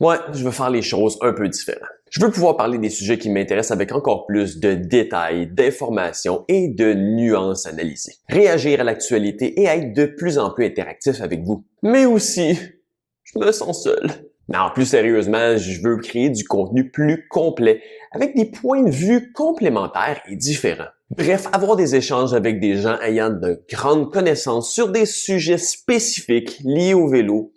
Moi, je veux faire les choses un peu différemment. Je veux pouvoir parler des sujets qui m'intéressent avec encore plus de détails, d'informations et de nuances analysées. Réagir à l'actualité et être de plus en plus interactif avec vous. Mais aussi, je me sens seul. Non, plus sérieusement, je veux créer du contenu plus complet, avec des points de vue complémentaires et différents. Bref, avoir des échanges avec des gens ayant de grandes connaissances sur des sujets spécifiques liés au vélo,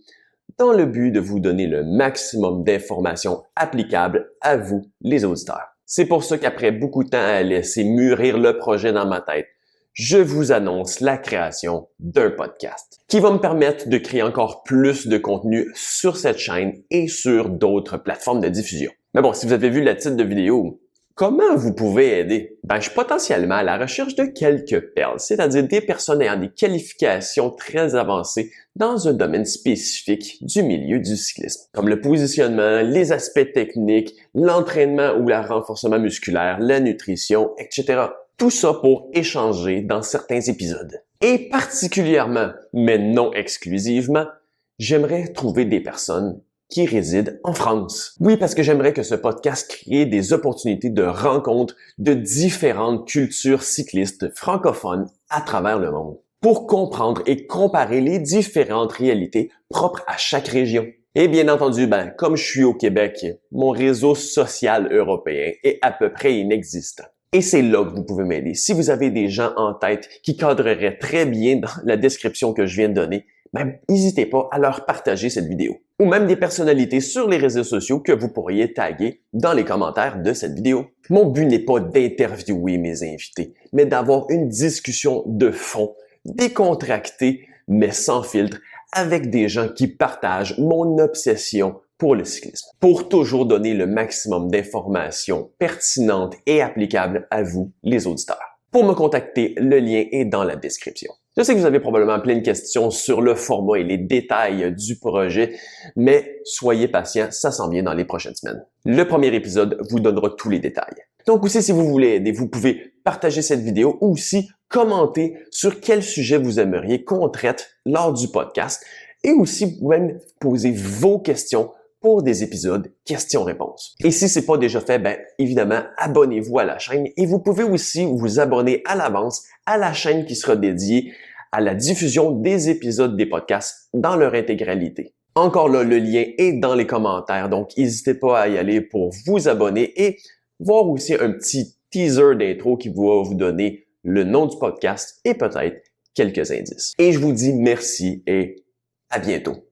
dans le but de vous donner le maximum d'informations applicables à vous, les auditeurs. C'est pour ça qu'après beaucoup de temps à laisser mûrir le projet dans ma tête, je vous annonce la création d'un podcast qui va me permettre de créer encore plus de contenu sur cette chaîne et sur d'autres plateformes de diffusion. Mais bon, si vous avez vu le titre de vidéo, comment vous pouvez aider? Je suis potentiellement à la recherche de quelques perles, c'est-à-dire des personnes ayant des qualifications très avancées dans un domaine spécifique du milieu du cyclisme, comme le positionnement, les aspects techniques, l'entraînement ou le renforcement musculaire, la nutrition, etc. Tout ça pour échanger dans certains épisodes. Et particulièrement, mais non exclusivement, j'aimerais trouver des personnes qui résident en France. Oui, parce que j'aimerais que ce podcast crée des opportunités de rencontres de différentes cultures cyclistes francophones à travers le monde, pour comprendre et comparer les différentes réalités propres à chaque région. Et bien entendu, comme je suis au Québec, mon réseau social européen est à peu près inexistant. Et c'est là que vous pouvez m'aider. Si vous avez des gens en tête qui cadreraient très bien dans la description que je viens de donner, n'hésitez pas à leur partager cette vidéo. Ou même des personnalités sur les réseaux sociaux que vous pourriez taguer dans les commentaires de cette vidéo. Mon but n'est pas d'interviewer mes invités, mais d'avoir une discussion de fond, décontractée, mais sans filtre, avec des gens qui partagent mon obsession pour le cyclisme, pour toujours donner le maximum d'informations pertinentes et applicables à vous, les auditeurs. Pour me contacter, le lien est dans la description. Je sais que vous avez probablement plein de questions sur le format et les détails du projet, mais soyez patients, ça s'en vient dans les prochaines semaines. Le premier épisode vous donnera tous les détails. Donc aussi, si vous voulez aider, vous pouvez partager cette vidéo ou aussi commenter sur quel sujet vous aimeriez qu'on traite lors du podcast et aussi même poser vos questions pour des épisodes questions-réponses. Et si c'est pas déjà fait, évidemment, abonnez-vous à la chaîne et vous pouvez aussi vous abonner à l'avance à la chaîne qui sera dédiée à la diffusion des épisodes des podcasts dans leur intégralité. Encore là, le lien est dans les commentaires, donc n'hésitez pas à y aller pour vous abonner et voir aussi un petit teaser d'intro qui va vous donner le nom du podcast et peut-être quelques indices. Et je vous dis merci et à bientôt.